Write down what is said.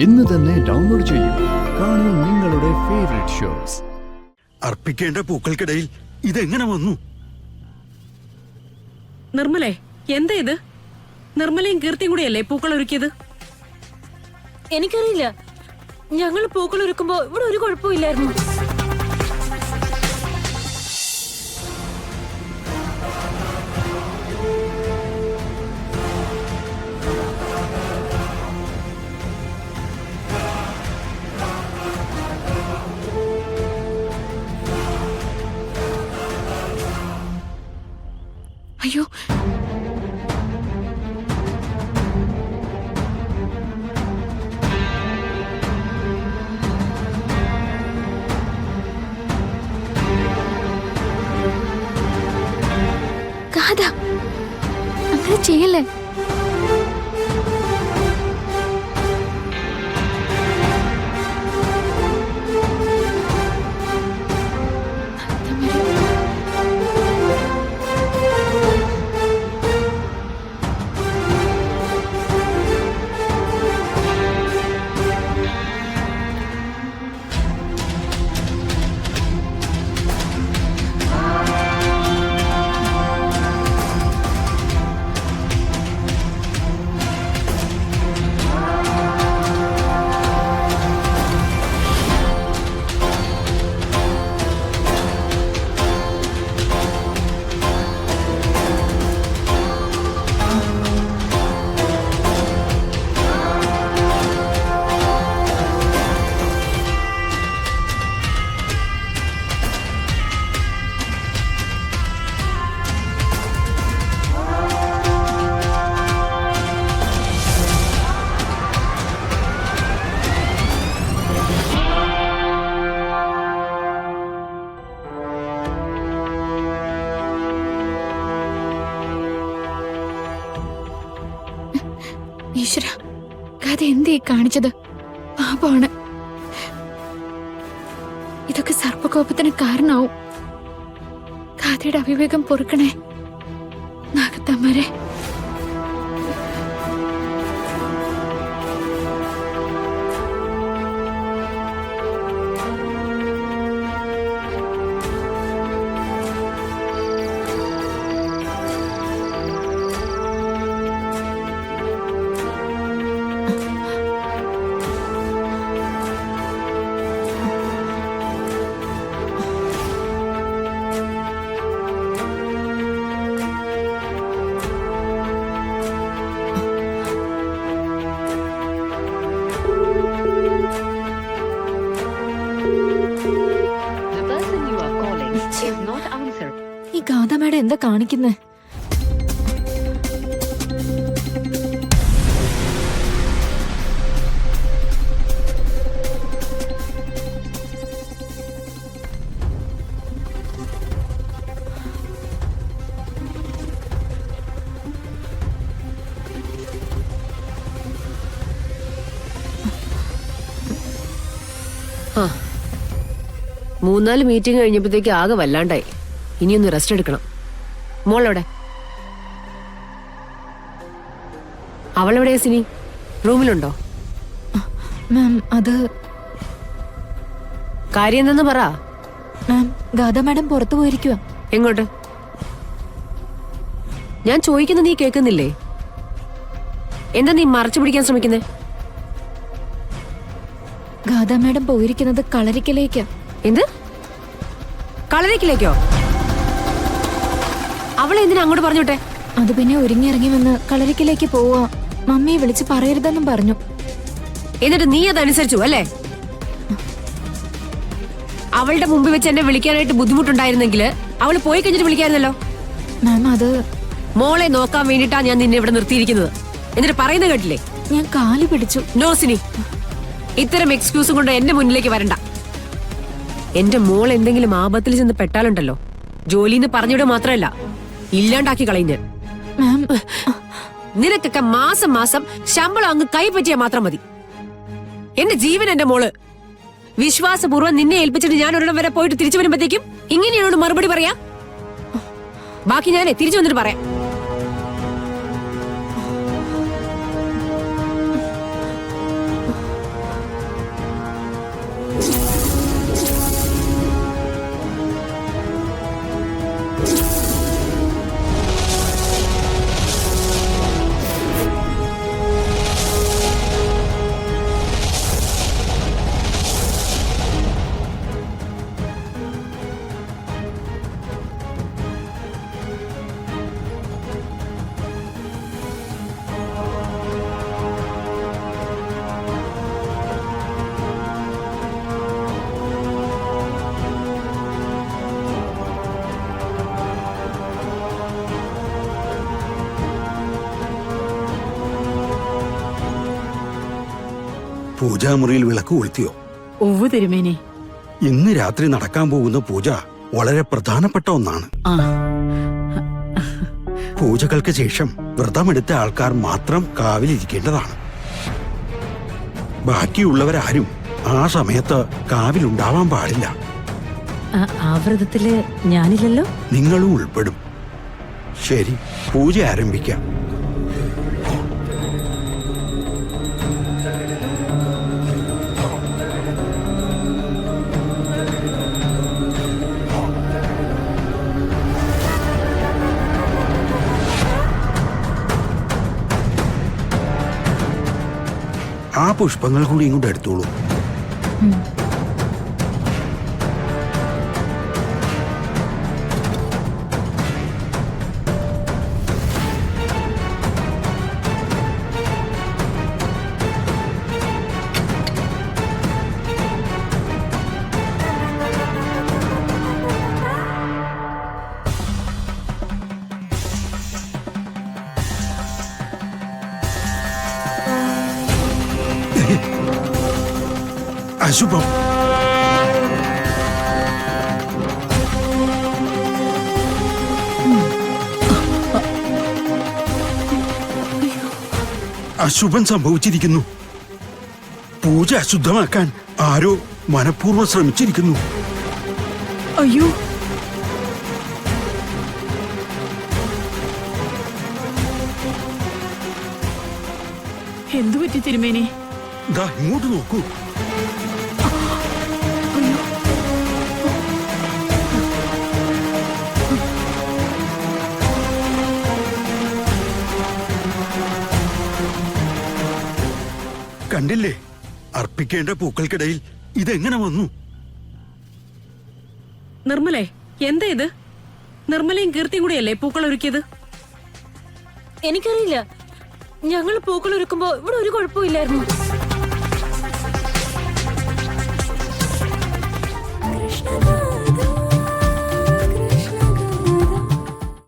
ഇന്ന് തന്നെ ഡൗൺലോഡ് ചെയ്യൂ. കാണൂ നിങ്ങളുടെ ഫേവറേറ്റ് ഷോസ്. അർപ്പിക്കേണ്ട പൂക്കൾക്കിടയിൽ ഇതെങ്ങനെ വന്നു? നിർമ്മലേ, എന്താ ഇത്? നിർമ്മലയും കീർത്തിയും കൂടിയല്ലേ പൂക്കൾ ഒരുക്കിയത്? എനിക്കറിയില്ല. ഞങ്ങൾ പൂക്കൾ ഒരുക്കുമ്പോ ഇവിടെ ഒരു കുഴപ്പമില്ലായിരുന്നു. അയ്യോ, കാതാ, അങ്ങനെ ചെയ്യല്ലേ. ഈശ്വര, കഥ എന്തേ കാണിച്ചത്? പാപമാണ്. ഇതൊക്കെ സർപ്പകോപത്തിന് കാരണാവും. കഥയുടെ അവിവേകം പൊറുക്കണേ നാഗത്തമ്മരെ. ഈ ഗാഥമേട എന്താ കാണിക്കുന്നേ? മൂന്നാല് മീറ്റിംഗ് കഴിഞ്ഞപ്പോഴത്തേക്ക് ആകെ വല്ലാണ്ടായി. ഇനിയൊന്ന് റെസ്റ്റ് എടുക്കണം. മോളെവിടെ? അവളെവിടെയാ സിനി? റൂമിലുണ്ടോ? മാം, അത് കാര്യം എന്തെന്ന് പറ. മാം, ഗാഥ മാഡം പുറത്തു പോയിരിക്കുക. എങ്ങോട്ട്? ഞാൻ ചോദിക്കുന്ന നീ കേൾക്കുന്നില്ലേ? എന്താ നീ മറച്ചു പിടിക്കാൻ ശ്രമിക്കുന്നേ? ഗാഥ മാഡം പോയിരിക്കുന്നത് കളരിക്കലേക്കാ. എന്ത്? കളരിക്കലേക്കോ? അവളെ എന്തിനാ അങ്ങോട്ട് പറഞ്ഞോട്ടെ? അത് പിന്നെ ഒരുങ്ങിയിറങ്ങി വന്ന് കളരിക്കലേക്ക് പോവാ. മമ്മിയെ വിളിച്ച് പറയരുതെന്നും പറഞ്ഞു. എന്നിട്ട് നീ അതനുസരിച്ചു അല്ലേ? അവളുടെ മുമ്പിൽ വെച്ച് എന്നെ വിളിക്കാനായിട്ട് ബുദ്ധിമുട്ടുണ്ടായിരുന്നെങ്കിൽ അവള് പോയി കഴിഞ്ഞിട്ട് വിളിക്കായിരുന്നല്ലോ. മാം, അത് മോളെ നോക്കാൻ വേണ്ടിട്ടാ ഞാൻ നിന്നെ ഇവിടെ നിർത്തിയിരിക്കുന്നത്. എന്നിട്ട് പറയുന്നത് കേട്ടില്ലേ? ഞാൻ കാല് പിടിച്ചു. നോ സിനി, ഇത്തരം എക്സ്ക്യൂസും കൊണ്ട് എന്റെ മുന്നിലേക്ക് വരണ്ട. എന്റെ മോൾ എന്തെങ്കിലും ആപത്തിൽ ചെന്ന് പെട്ടാലുണ്ടല്ലോ, ജോലിന്ന് പറഞ്ഞിവിടെ മാത്രമല്ല ഇല്ലാണ്ടാക്കി കളയും ഞാൻ. മാം, നിനക്കൊക്കെ മാസം മാസം ശമ്പളം അങ്ങ് കൈപ്പറ്റിയാൽ മാത്രം മതി. എന്റെ ജീവൻ എന്റെ മോള്. വിശ്വാസപൂർവ്വം നിന്നെ ഏൽപ്പിച്ചിട്ട് ഞാൻ ഒരിടം വരെ പോയിട്ട് തിരിച്ചു വരുമ്പോഴത്തേക്കും ഇങ്ങനെയാണ് മറുപടി പറയാ? ബാക്കി ഞാനേ തിരിച്ചു വന്നിട്ട് പറയാം. പൂജാമുറിയിൽ വിളക്ക് കൊളുത്തിയോ? ഒവ്വ് തിരുമേനി. ഇന്ന് രാത്രി നടക്കാൻ പോകുന്ന പൂജ വളരെ പ്രധാനപ്പെട്ട ഒന്നാണ്. ആ പൂജകൾക്ക് ശേഷം വ്രതമെടുത്ത ആൾക്കാർ മാത്രം കാവിലിരിക്കേണ്ടതാണ്. ബാക്കിയുള്ളവരാരും ആ സമയത്ത് കാവിലുണ്ടാവാൻ പാടില്ല. ആ വ്രതത്തില് ഞാനില്ലല്ലോ. നിങ്ങളും ഉൾപ്പെടും. ശരി, പൂജ ആരംഭിക്കാം. ആ പുഷ്പങ്ങൾ കൂടി ഇങ്ങോട്ട് എടുത്തോളൂ. അശുഭം. അശുഭം സംഭവിച്ചിരിക്കുന്നു. പൂജ അശുദ്ധമാക്കാൻ ആരോ മനഃപൂർവ്വം ശ്രമിച്ചിരിക്കുന്നു. അയ്യോ, എന്തു പറ്റി തിരുമേനി? ദാ ഇങ്ങോട്ട് നോക്കൂ. കണ്ടില്ലേ, അർപ്പിക്കേണ്ട പൂക്കൾക്കിടയിൽ ഇതെങ്ങനെ വന്നു? നിർമ്മലേ, എന്താ ഇത്? നിർമ്മലയും കീർത്തിയും കൂടിയല്ലേ പൂക്കൾ ഒരുക്കിയത്? എനിക്കറിയില്ല. ഞങ്ങൾ പൂക്കൾ ഒരുക്കുമ്പോ ഇവിടെ ഒരു കുഴപ്പമില്ലായിരുന്നു.